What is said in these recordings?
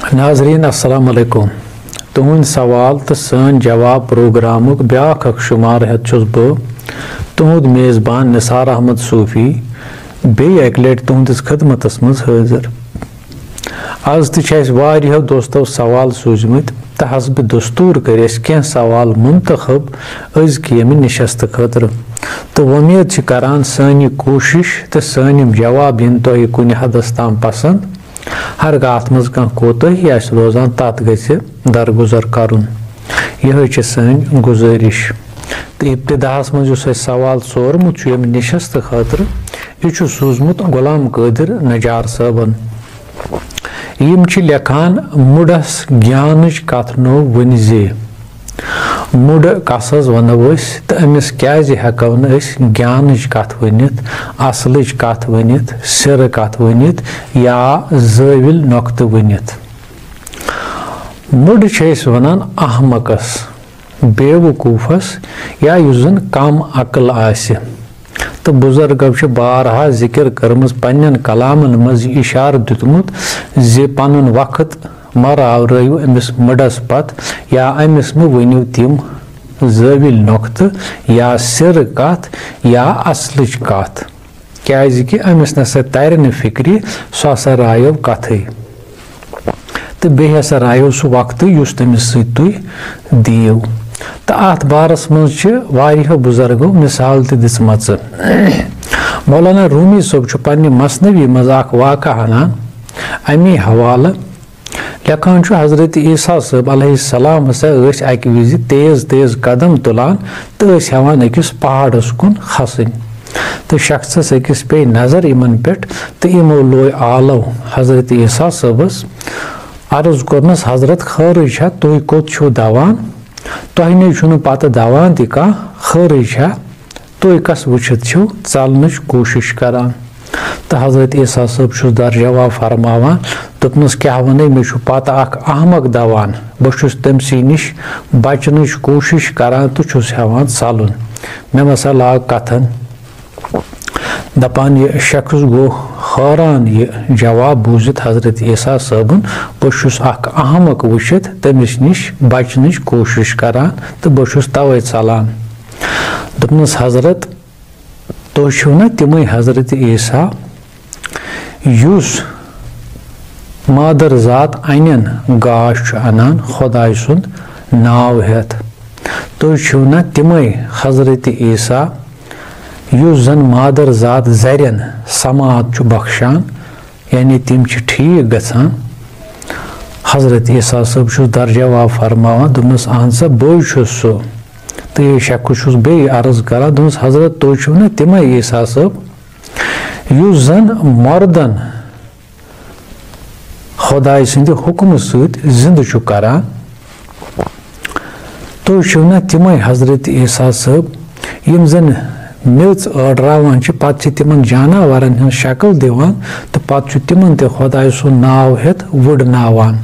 नाजरीन अस्सलाम वालेकुम। तुहंद सवाल तो सन जवाब प्रोग्राम ब्याख शुमार हेत बह तुहद मेज़बान निसार अहमद सूफी बे एक लट तुहंदिस खदमतस मज हाजिर। आज तो दोस्तों सवाल सूझमत तो हसब दस्तूर कर कह सवाल मुंतखब अज़ नशस्त खतर तो उम्मीद करान सन कोशिश तो सन जवाब इन तुह कुन हदस ताम पसंद हर अत मज कह कोताही रोजान तथ दरगुजर करुन यह सन गुजारिश। तो इब्तिदाहस मज सवाल सोरमुत नशस्त खतर यह सूजमुत गुलाम कादिर नजार साहबन। यम लेखान मुडस ज्ञान कथ नो वन जे मुड कस वनो तो अमिस क्या हेको ज्ञान कथ वनित असल कथ वनित सिर कथ वनित या ज़ाविल नुक्त वनित। मुड वनान अहमकस बेवकूफस या युस कम अकल आसि। तो बुजुर्गो बारहा जिक्र कर्मज पन्न कलामन मज इशार दुतमुत जे पनुन वक्त मरावरयु अमिस मुडस पत या अमिस वनिव तिम ज़ाविल नुक्त या सिर कथ या असल कथ क्या अमिस नसा तर न फिक्री सह हसा रायो कथई तो बे हसा रायो सह वक्त युस तमिस तुह दीव। तो अत बारस मज बुजुर्गो मिसाल दिम। मौलाना रूमी सोब पन्ने मसनवी मज वाक़ा अनान अमी हवाला लेखान हजरत ईसा साहब अलैहिस्सलाम हसा अक विज तेज तेज कदम तुलान तो हेवान अकिस पहाड़स कुन खसन तो शख्सस अकिस पे नजर इमन पे तो इमो लोय आलो हजरत ईसा साहबस अर्ज कोरनस हजरत खैर छा तुह कोत छो दवान तुह ने पत दवान तह खैर छा तुह कस वुचित छो चलनच कोशिश करान। तो हजरत ईसा साहब दर जवाब फरमावान दोपनस क्या वन मे पत अहमक दवान बहुस तमसी नश बचन कोशिश करान तो हेवान चलन मे मसा लाग कथन दपान यह शख्स गो हैरान यह जवाब बूजित हजरत ईसा साहबन बहुस अहमक वुचित तमिस नश बचन कोशिश करान तो बहुस तवे चलान। दोपनस हजरत तुह छो ना तिम हजरत ईसा युस मादर जात अनन गाश अनान खुदाय सुंद नाव हेत तुह छो ना तिम हजरत ईसा युस जन मादर जात जरन समात बख्शान यानी तिम ठीक गसान। हजरत ईसा साहब दर जवाब फरमावान दोपनस अहन सा बे सह तो यह शख्स बे अर्ज करान दोपनस हजरत तुह छो ना तिम ईसा साहब युस जन मर्दन खुदाय सिंद हुक्म सत जिंद करान तुह छो ना तिम हजरत ईसा साहब यम जन मेच अड़रावान पत तिमन जानवरन हज शक्ल दिवान तो पत तिमन ते खुदाय सुन नाव हेत वुड़नावान।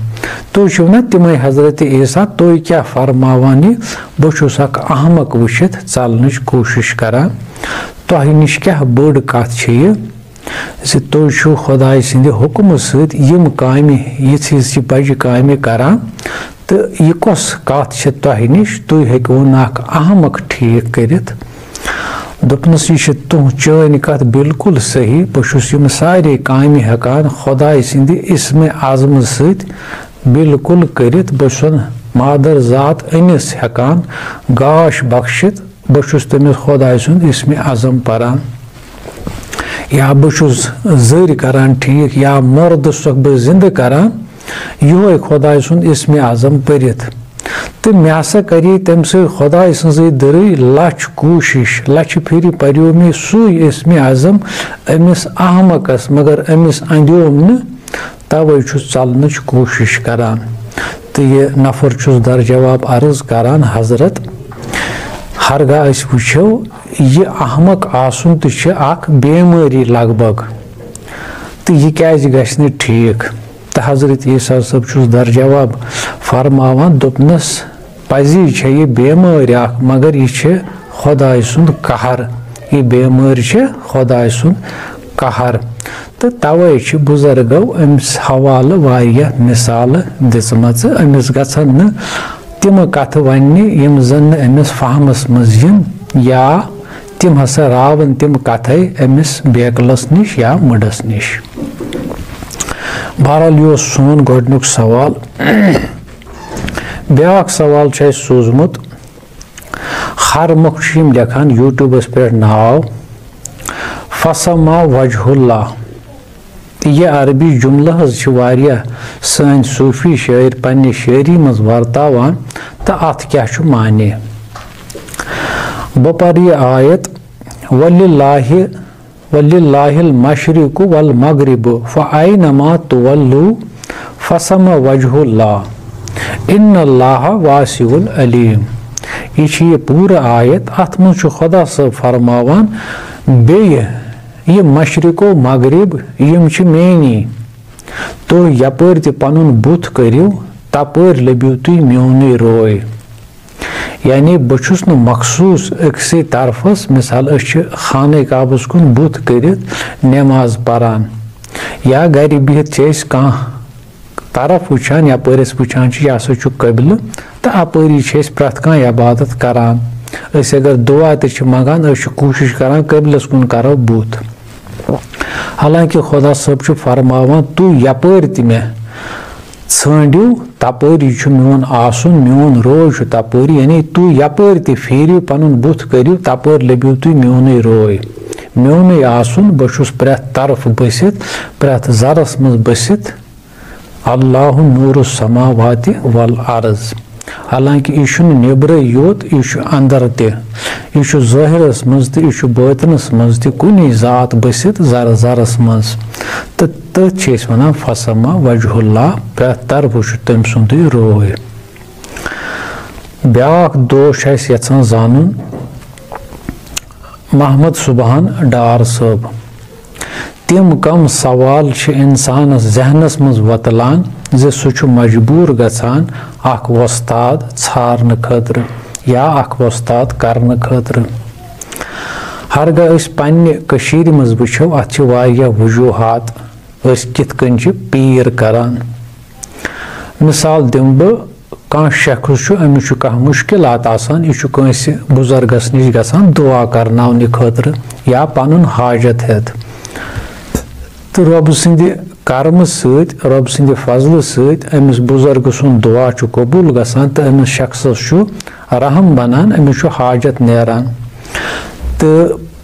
तुह छो ना तिम हजरत ईसा तुह क्या फरमावान बहुस अहमक वुचित चलनच कोशिश करान तुह नश क्या बड़ कथ यह तुह छो खुदाय सिंद हुक्म सत यम कामि यिज बज कामि करान तो यह कस कथ तुह नश तुह हेकवन अहमक ठीक करित। दोपनस यह तुह चान कथ बिल्कुल सही बहुस यम सारे कामि हेकान खुदाय सिंद इस्म आज़म सत बिल्कुल करित बहुस मादर जात अनिस हेकान गाश बख्शित बहुस तमिस खुदाय सुंद इस्म आज़म परान या बहुस जर करान ठीक या मर्द सख बह जिंद करान यो खुदाय सुंद इस्म आज़म परित तो मे हसा करे तम सो खुदाय सज दरई लच कोशिश लच फिर पर्यो मे सुई इस्म आज़म अमिस अहमकस मगर अमिस अंदोम न तवे चलनच कोशिश करान। तो यह नफर दर जवाब अर्ज करान हजरत हरगा वो यह अहमक आसन तो बेमारी लगभग तो यह क्या गि ठीक। तो हजरत ईसा साहब दर जवाब फरमावान दोपनस पजी यह बेमारी मगर यह खुदाय सुंद कहर यह बेमारी खुदाय सुंद कहर तो तवे बुजुर्गो अमिस हवाले वारिया मिसाल दिसमच अमिस गछन न तिम कथ वन्ने यम जन अमिस फहमस मज यिन या तिम हसा रावन तिम कथे अमिस बेकलस निश या मुडस निश। बहरहाल यह सोन गोडनुक सवाल। ब्याक सवाल सूजमुत हर मुख लिखान यूट्यूबस पे नाव फसमा वजहुल्लाह। यह अरबी जुमला सन सूफी शायर पन्ने शायरी मज वर्तावान तो अत क्या माने। बह पर यह आयत वलिल्लाहिल मशरिकु वल मगरिबु फअयनमा तुवल्लु फसमा वजहुल्लाह इन्नल्लाह वासिउल अलीम। यह पूरा आयत अत मज खुदा सब फरमावान बे यह मशरिको मगरिब यम मेनी तो यपर तुन बुत करियो तपर लबियो तुम म्योन रोय। यानी बहुस न मखसूस अक्से तरफस मिसाल खाने काबस कुन बुत कर नमाज परान या घर बिहित कह तरफ वुचान यपर वुचान यह हसा कबिल तो अपरी प्रत कह इबादत करान। अगर दुआ तो मंगान कोशिश करान कबिलस कुन करो बुत। हालांकि खुदा सब फरमावान तु यपर मे षंडियो तपरी मोन आसन मोन रोज तपरी यानी तु यपर फेरियो पनुन बुत करियो तपर लबियो तु मोन रोय मोन आसन बहुस प्रत तरफ बसित प्रत जरस मज बसित अल्लाह नूर समावाति वल अर्ज। हालांकि यह नबर योत यह अंदर तह ज़ाहिरस मज तो बातनस मज कुनी जात बसित जर जरस मज तो तथ वन फसमा वजहुल्लाह प्रत तरफ तम सुंद रोय। ब्याक दोष यचान जानन मोहम्मद सुबहान डार साहब तिम कम सवाल इंसानस जहनस मज वतलान जे सह मजबूर गछान अख वस्ताद छारन खतर या अख वस्ताद करन खतर। हरगा पन्ने कशीर मज वुचो अत वारिया वजूहात कित कन पीर करान। मिसाल दिम बह कह शख्स अमिस कह मुश्किलात आसान यह कंस बुजुर्गस निश गसान दुआ करनावने खतर या पनुन हाजत हेत तो रब सिंद कर्म सत रब सिंद फजल सत अमिस बुजुर्ग सुन दुआ कबूल गसान तो अमिस शख्सस रहम बनान अमिस हाजत नेरान तो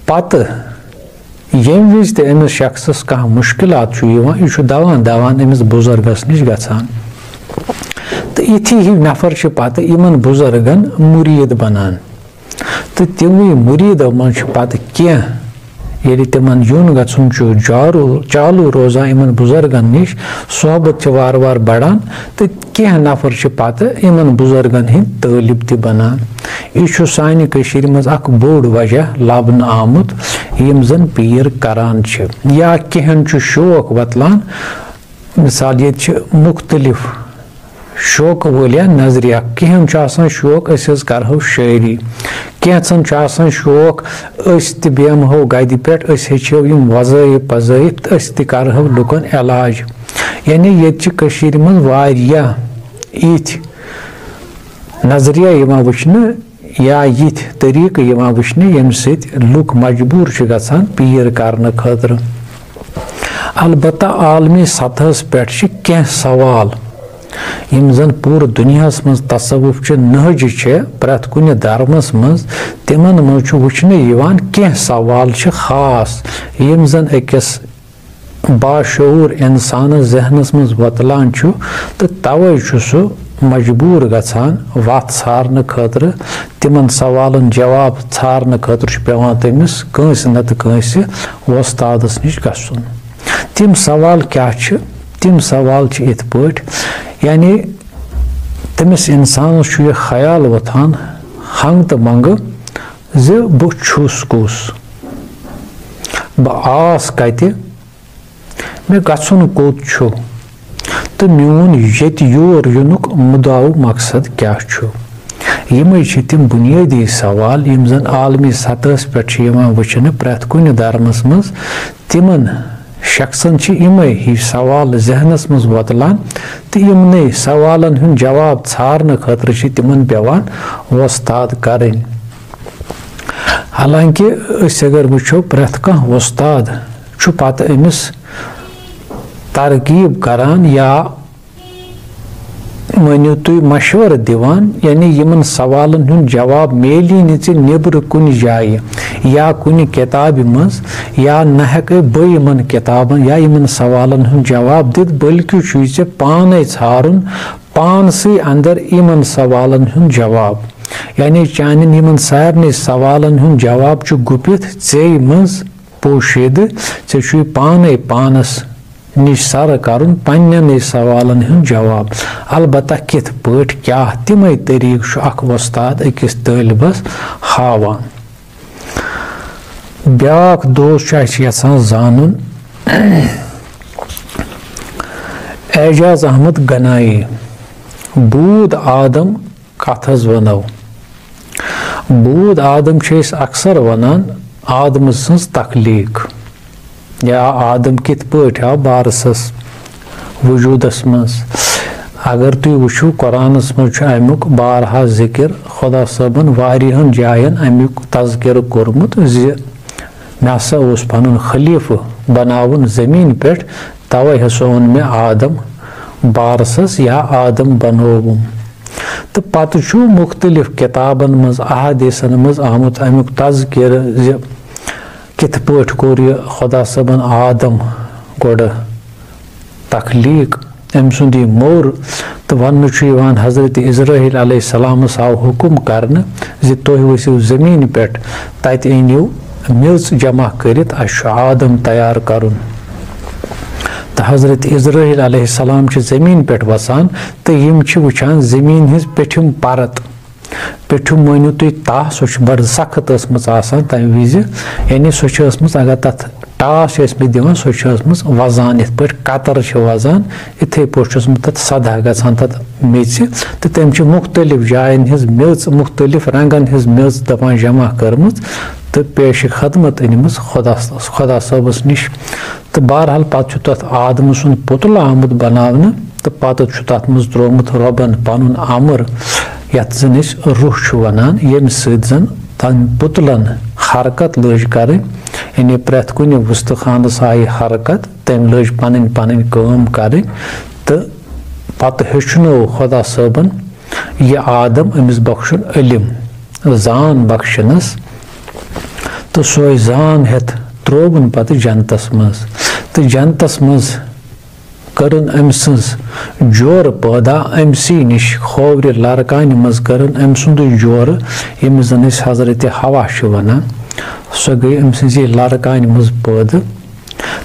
पत यम विज ते अमिस शख्सस कह मुश्किलात यह दवान दवान अमिस बुजुर्गस निश गसान तो इथी ही नफर पत इमन बुजुर्गन मुरीद बनान तो तिमवे मुरीद मज पत कह ये तिमन यून गुन चालू रोजान इन बुजुर्गन निश सोहबत वार वार बढ़ान तो कह नफर पत इन बुजुर्गन हंद तालिब त बनान। यह सानि कशीर मज अख बोड़ वजह लबन आमुत यम जन पीर करान या कहन शौक वतलान। मिसाल ये मुख्तलिफ शौक वल या नजरिया कहन शौक करो शायरी कैंसन शौक बेमहो गद पे हेचो वज़ाइफ पज़ाइफ तो करो लुकन इलाज। यानी ये मज वारिया इथ नजरिया वुचन या इथ तरीक वुचन यम सत लुक मजबूर गसान पीर करने खतर। अलबत्ता आलमी सतहस पे कह सवाल यम जन पूरे दुनियास मज तसव्वुफ नहज प्रत कुन धर्मस मज तिमन मज वुचन कह सवाल खास यम जन अकिस बाशऊर इंसान जहनस मज वतलान तो तवे सह मजबूर गछान वत छारने खतर तिमन सवालन जवाब छारने खतर पेवान तमिस कंस नत कंस वस्तादस निश गछुन। तिम सवाल क्या तिम सवाल इत पट यानी तमिस इंसान यह ख्याल वथान हंग तो मंग ज बह छुस कुस बह आस कत मे गछुन कोत तो मोन ये योर युनुक मुदाव मकसद क्या यम तिम बुनियादी सवाल यम जन आलमी सतहस पे वुचन प्रत कुन धर्मस मज तिमन शख्सन इमे ही सवाल जहनस मज वतलान तो इमने सवालन हुन जवाब छारने खतर तिमन पेवान वस्ताद करें। हालांकि अगर वो प्रेथ कह वस्ताद पत अमिस तरकीब करान या मनियो तुम मशवर दिवान यानी यमन सवालन हुन जवाब मेली नबर कुन जाय या कुन किताब मज या न हेक बन किताबन या यमन सवालन हुन जवाब दित बल्कि चे पाने छारुन पान से अंदर यमन सवालन हुन जवाब यानी चान यमन सारे सवालन हुन जवाब गुपित चे मज पोशीद चे पाने पानस निश सर करुन पन्न सवालन हुन जवाब अलबत्ता कित पट क्या तिमे तरीक अख वस्ताद अकिस तलबस हावान। ब्याक दोस्त यसान जानन एजाज अहमद गनाई बूद आदम कथ वनो बूद आदम अक्सर वनान आदम सज तखलीक या आदम कित पट आव बारसस वजूदस मज अगर तुम वुचो कुरानस मज अमुक बारहा जिक्र खुदा सबन वारिहन जायन अमुक तज़किर कोरमुत ज़ मे हसा ओस पनुन खलीफ बनावन जमीन पे तवे हसा ओन मे आदम बारसस या आदम बनोवुम तो पत छु मुख्तलिफ किताबन मज अहादीसन मज आमुत अमुक तज़किर ज़ कित पट कोर यह खुदा सबन आदम गोड़ तखलीक अम सुंद मोर तो वन हजरत इस्राइल अलैहिस्सलाम आव हुकुम करने ज तुह वसिव जमीन पे तत अनिव मिर्च जमा करित आदम तैयार करुन तो हजरत इस्राइल अलैहिस्सलाम जमीन पे वसान तो यम वुचान जमीन हज पेठिम परत पेठुम मनियो तुम तह सह बड़ सख्त तम विज यानी सह अगर तथ टास दिवान सह वजान इत पे कतर वजान इथे पे तथ सदा गसान तथ मेच तो तम मुख्तलिफ जायन हज मेच मुख्तलिफ रंगन हज मेच दपान जमा कर्म तो पेश खदमत अनम खुदा सबस निश तो बहरहाल पत तथ आदम सुन पुतल आमुत बनावने तो पत तथ मज त्रोमुत रबन पनुन अमर यथ जन रूह वनान यम सन तम पुतलन हरकत लज कर यानी प्रेथ कुन वस्तखानस आई हरकत तम लज पन पन काम कर तो पत हेचनो खुदा सबन यह आदम अमिस बख्शन इल्म जान बख्शनस तो सो जान हेत त्रोवन पत जनतस मज तो जनतस मज करन अम सज जोर पैदा अमसी निश खोवर लड़कान मज करन अम सुंद जोर यम जन हजरत हवा वनान सो गई अम सजी लड़कान मज पैदा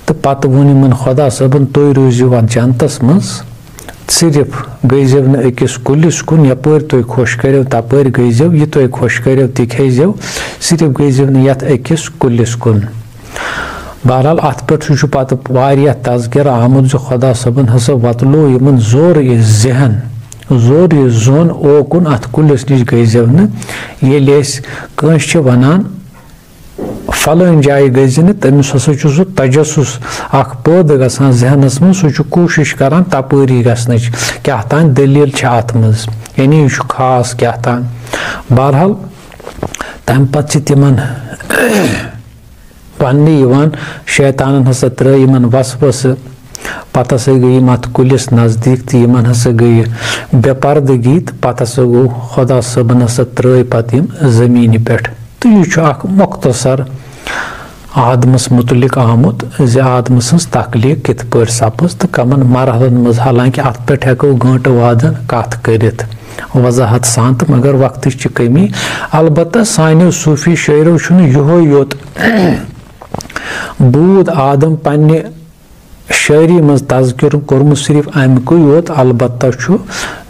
तो पत वोन खुदा सबन तुम रूजो अत जनतस मज सिर्फ गईजो न अकिस कुलिस कुन यपर तुम खुश करो तपर गईजो यह तुम खुश करो ति खेजो सिर्फ गईजो न यथ अकिस कुलिस कुन। बहरहाल अत पे पत तज़किर आमुत जो खुदा सबन हसा वतलो यमन जोर यह जहन जोर यह जोन ओकुन अत कुलिस निश गईजो न ये कंस वनान फलान जाय गज तमिस हसा सह तजसुस अख पद गसान जहनस मज सह कोशिश करान तपरी गसन क्या तान दलील अत मज यानी यह खास क्या तान। बहरहाल तम पे तिमन पन्ने शैतान हसा त्र वसवस पत हसा गई अत कुलिस नजदीक तो इन हसा गई बेपर्दगी तो पत हसा गो खुदा सबन हसा त्र पत जमीन पे तो यह मुख्तसर आदमस मुतलिक आमुत ज आदम सज तखलीक कित पे सपज तो कमन मरहलन मज हालांकि अत पे हेको गंट वादन कथ करित वजाहत सान तो मगर वक्त कमी अलबत्ता सानो सूफी शायरों यो योत बूद आदम पन्ने शायरी मज तज़किर कोरमुत सिर्फ अमुक योत अलबत्ता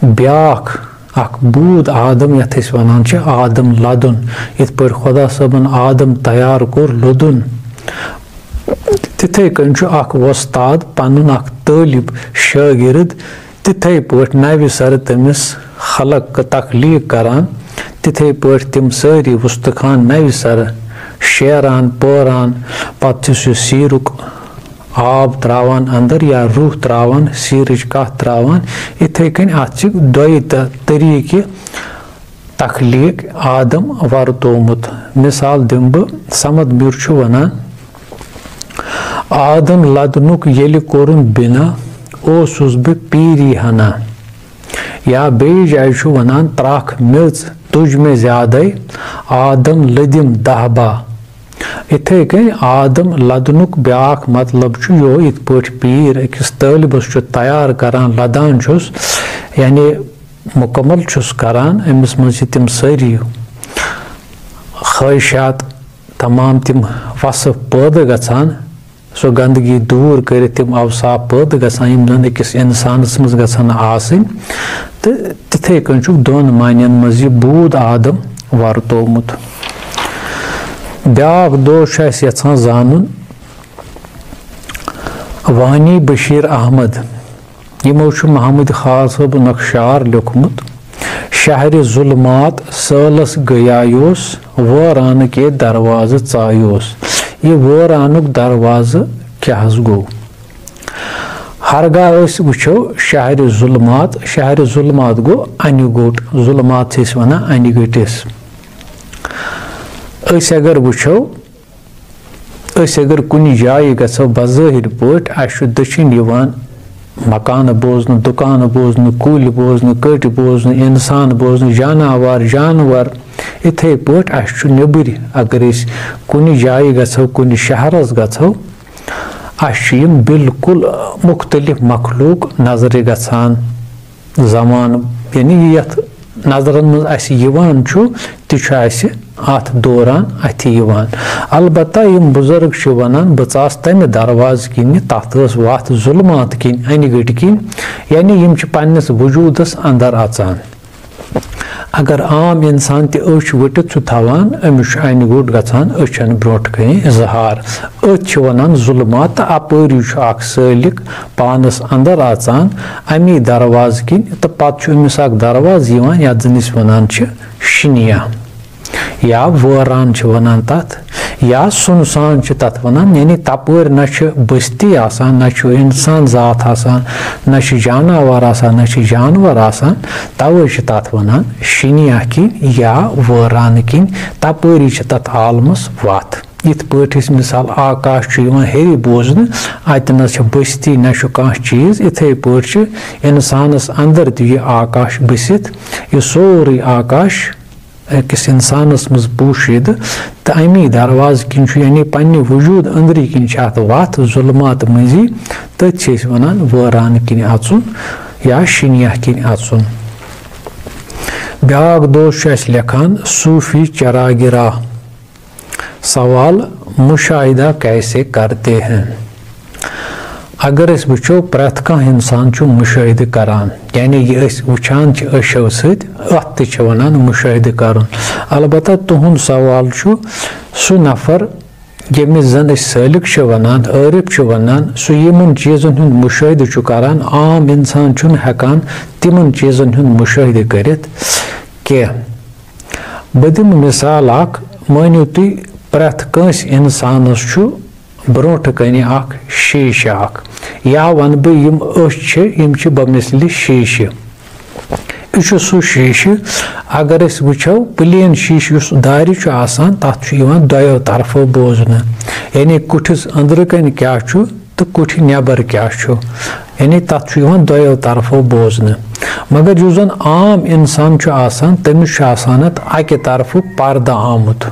ब्याख अख बूद आदम यथ वनान आदम लदुन इत पे खुदा सबन आदम तैयार कोर लुदुन तिथे कन अख वस्ताद पनुन अख तालिब शागिर्द तिथे पे नव सर तमिस खलक तखलीक करान तिथे पे तिम सारी वस्तखान नव सर शेरान परान पत सीरुक आब त्रावान अंदर या रूह त्रावान सीरच कथ त्रावान इथे कन अत दोय तरीके तखलीक आदम वर्तोमुत। मिसाल दिम बह समद म्यूर वनान आदम लदनुक येलि कोरुन बिना ओसुस बह पीरी हना। या बेई जाय वनान त्रख मिर्च तुझ में ज्यादा आदम लदिम दहबा। इथे कन आदम लदनुक ब्याख मतलब यो इत पट पीर अकिस तालिबस तैयार करान लदान छुस यानी मुकम्मल छुस करान अमिस मज तिम सारी ख्वाहिशात तमाम तिम वसफ पैदा गछान सो गंदगी दूर कर तिम अवसाफ पैदा गछान यम जन अकिस इंसानस मज गछान आसिन तो तिथे कन दोन मानन मज यह बूद आदम वर्तोमुत। ब्याख दोष यछान जानन वानी बशीर अहमद यमो महमूद खान साहब नक्शार लिखमुत शहर जुल्मात सालस गयायोस वरान के दरवाज़ चायोस। ये वरानुक दरवाज़ क्या गो हरगा वो शहर जुल्मात गो अन गोट जुल्मात वन अन गटिस। अगर वो अगर कुन जाय गो बज़ाहिर पट अस दछिन मकान बोजन दुकान बोजन कुल बोजन कट बोजन इंसान बोजन जानवर इथे पट अस नबर अगर कुन जाय गो कुन शहरस गो अस बिल्कुल मुख्तलिफ मखलूक नजर गसान जमान यानी यथ नजरन मज अत दौरान अथ अलबत्ता यम बुजुर्ग वनान बचास तमे दरवाज किन तथ वत जुल्मात किन अन गट किन यानी यम पन्नस वजूदस अंदर अचान। अगर आम इंसान तच वटित थवान अमिस अन गोट गछान अचन ब्रोट कन जहार अच वनान जुल्मात अपरी सालिक पानस अंदर अचान अमी दरवाज किन तो पत अमिस दरवाज यत जनिस वनान शिनिया या वरान वनान तथ या सुनसान तथ वनान यानी तपर न बस्ती आसान न इंसान जात आसान न जानवर आसान न जानवर आसान तवे तथ वनान शिनिया किन या वरान किन तपरी तथ आलमस वत। इत पट मिसाल आकाश हेरी बोजन अत न बस्ती न चीज इथे पट इंसानस अंदर तह आकाश बसित यह सोरे आकाश अकिस इंसानस मज पोशीद तो अमी दरवाज किन यानी पन्ने वजूद अंदरी किन अत वत जुल्मात मजी तथ वनान वरान किन अचुन या शिनिया किन अचुन। ब्याख दोष लेखान सूफी चरागिरा सवाल मुशाहिदा कैसे करते हैं। अगर अस वो प्रथ कह इंसान मुशाहिद करान यानी यह वुचान अशो सत वनान मुशाहिद कर। अलबत्ता तुहद सवाल सह नफर यमिस जन सालिक वनान आरिफ वनान सह यमन चीज़न हुंद मुशाहिद करान आम इंसान हेकान तिमन चीज़न हुंद मुशाहिद करित कह। बह दिम मिसाल मानियो तुम प्रथ कंस इंसानस ब्रोट कन शीश या वन बह बमिसल शीश यह सह शीश अगर अस वो प्लेन शीश दारि तथ दोयो तरफो बोजन यानी कुठिस अंदर कन क्या तो कुठ नबर क्या यानी तथ दोयो तरफो बोजन। मगर जो जन आम इंसान तमिस अकि तरफ पर्द आमुत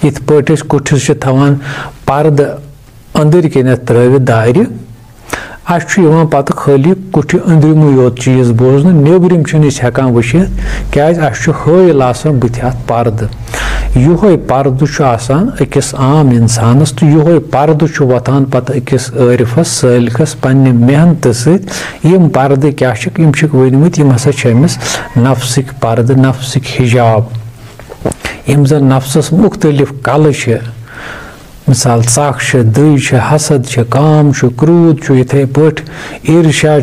इत पट कुठिस थवान पर्द अंदर कन त्रवित दारि अस पत खाली कुठ अंदरमु योत चीज बोजन नबरिम हेकान वुचित क्या हायल बुथ पर्द योह पर्द अकिस आम इंसानस तो योह पर्द वतान पत अकिस आरिफस सालिकस पन्ने मेहनत सम पर्द क्या वनमित हसा अमिस नफ्सिक पर्द नफ्सिक हिजाब यम जन नफ्सस मुख्तलिफ कल मिसाल च दई हसद काम क्रूद इथे पट ईर्षा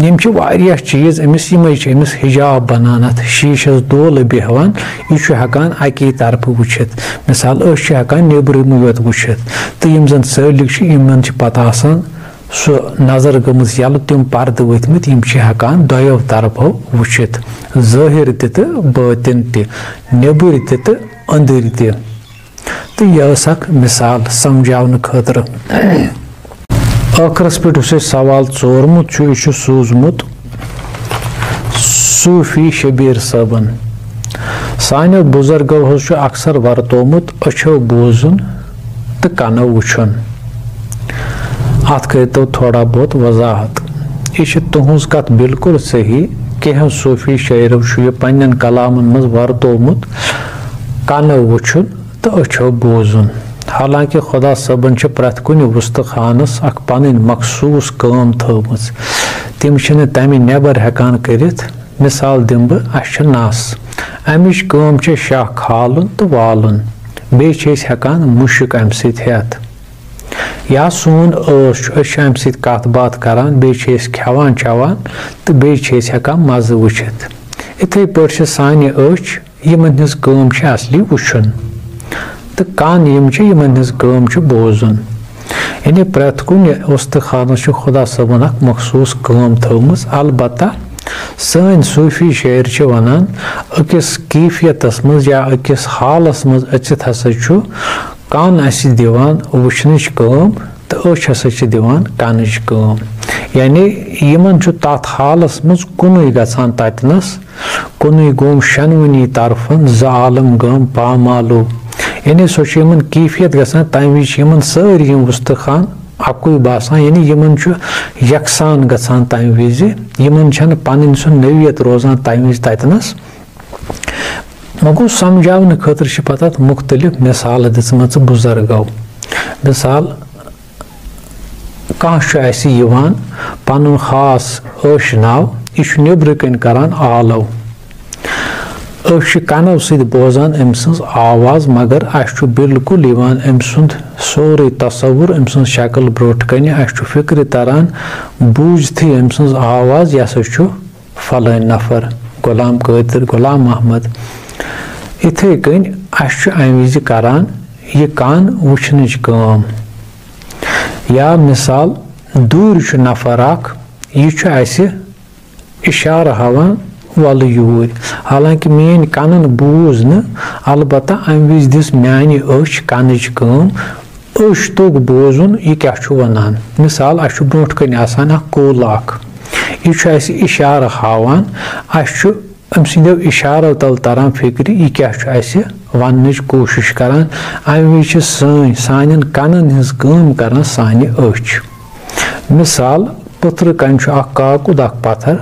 यम चीज अमिस अमिस हिजाब बनान अत शीशस दोल बेहवान यह हेकान अकी तरफ वुचित मिसाल हेकान नबरमु योत वुचित तो यम जन सालिक यमन पत आसान सो नजर गमज यल तम पर्द वथमित यम हेकान दोयो तरफो वुचित ज़ाहिर तो बातिन ते नेबर तो अंदर तो यह मिसाल समझावन खतर आखरस पे सवाल चोरमुत यह सूजमुत सूफी शबीर सबन सानो बुजुर्गो अक्सर वर्तोमुत अच्छो बोजुन तो कनो वुचुन अत करो थोड़ा बहुत वजाहत यह तुहज कत बिल्कुल सही कह सूफी शायरों यह पन्न कलामन मज वर्तोमुत कनो वुचुन तो अच्छो बोजुन हालांकि खुदा सबन प्रत कुन वुस्तखानस अख पन मखसूस काम थवमज तम तमि नेबर हेकान करित मिसाल दिम बह नस अमिच काम शाह खालन तो वालन बेच हेकान मुशिक अम सत या सोन अम सत कत बात करान बेच खेवान चवान तो बेच हेकान मज़ वुचित इथे पे सानि अच यमन हज काम असली वुचुन तो कान यम हज काम बोजुन यानी प्रत कुन वस्तखानस खुदा सबन अख मखसूस काम थवमज अलबत्ता सन सूफी शायर वनान अकिस कैफियतस मज या अकिस हालस मज अचित हसा कान दिवान वुचनच काम तो अच हसा दिवान कानच काम यानी यमन तथ हालस मज कुन गसान ततनस कुन गोम शनवनी तरफन ज आलम गम पामालो यानी सो कैफियत गसान तम वि सारी वस्तखान अकुई बासान यानी यमन यकसान गसान तम विज यमन पन सो नवियत रोजान तम विज ततनस गो समझावन खतर पता मुख्तलिफ मिसाल दिम बुजुर्गो मिसाल कह पन खास अश नाव यह नबर कन करान आलो कनो सद बोजान अम सज आवाज मगर अस बिल्कुल अम सुंद सोरे तस्वुर अम सज शक्ल ब्रोट कन अस फिक्र तरान बूझती अम सज आवाज यह हसा फलान नफर गुलाम कादिर गुलाम अहमद इथे कन अस अम विज करान यह कान वुचनच काम या मिसाल दूर नफर अख यह इशारा हावान वल यूर हालांकि मेन कानन बूज न अलबत्ता अम विज दिस म्यानि अच कानच काम अश तोग बोजुन यह क्या वनान मिसाल अस ब्रोट कन आसान अख कोल अख यह इशारा हावान अस अम सदो इशारो तल तरान फिक्र यह क्या वन कोशिश करान अम विज सान कानन हज काम करान सानि अच मिसाल पत्र कन काकुद अख पत्थर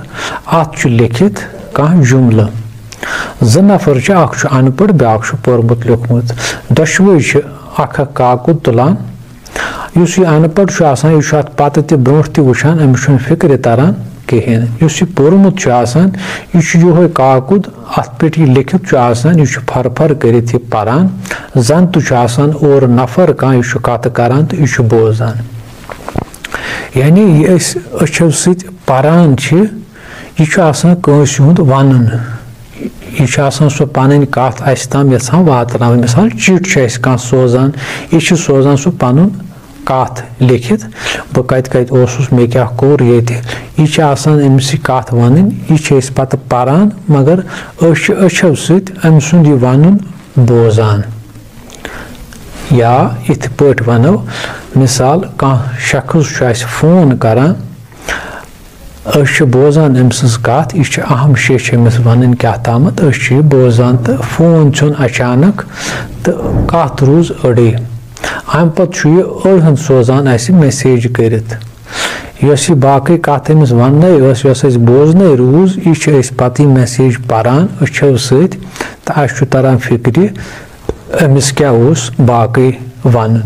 अत लिखित कह जुमल ज नफर अख अनपढ़ ब्याक पोरमुत लिखमुत दशवे अख काकुद तुलान युस यह अनपढ़ आसान यह अत पत त ब्रोट त वुचान अमिस फिक्र तरान कहें युस यह पोरमुत आसान यह योहे काकुद अत पे यह लिखित आसान यह फर फर करित यह परान जन तो आसान और नफर कह यह कत करान तो यह बोजान यानी यह अच्छो सत परान यह कंस हुंद वनन यह सो पन कत अस तम यहां वातन मिसाल चिट कह सोजान यह सोजान सो पन कत लिखित बह कत कत मे क्या कोर ये यह अमिस कत वन यह पत परान मगर अच्छो सत अम सुंद यह वन बोजान या इत पट वनो मिसाल कह शख्स फोन करान बोजान अम सज कत यह अहम शे वन क्या तामत बोजान तो फोन छुन अचानक तो कत रूज अड़े अम पत यह अड़हन सोजान मैसेज करित यस बाकी कत अमिस वन बोजन रूज यह पत मैसेज पारान अच्छो सत तो अस तरान फिक्र अमिस क्या बाकी वन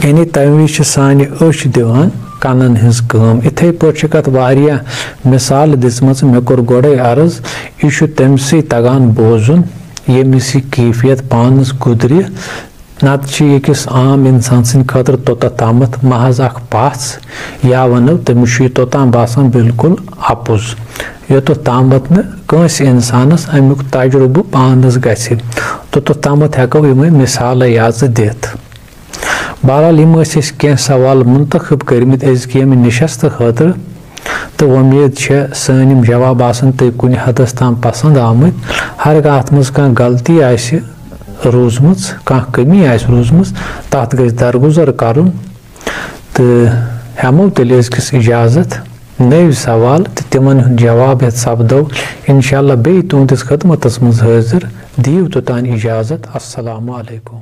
यानी तम विज सान अच दिवान कानन हज काम इथे पे कत वारिया मिसाल दिसम मे कोर गोड़े अर्ज यह तमसे तगान बोजुन यमिस कैफियत पानस गुजरि नत अकिस आम इंसान सद खतर तोत तामत महज अख पस या वनो तमिस तोतान बासान बिल्कुल अपुज योत तामत नस इंसानस अमुक तजुर्बह पानस गि तोत तामत हेको यम मिसाल याज दित बहरहाल यम कह सवाल मुंतखब करमित अज़िक यम नशस्त खतर तो उम्मीद सन जवाब आसन तुम कुन हदस ताम पसंद आमुत। हर अत मज कह गलती आसि रोजम कह कमी आसि रोजम तथ गई दरगुजर कर तो हमो तेल अज़किस इजाज़त नव सवाल तो तिमन जवाब हेत सपदो इंशाअल्लाह बे तुंदिस खदमतस मज हाजिर। दीव तोतान इजाज़त। अस्सलामु अलैकुम।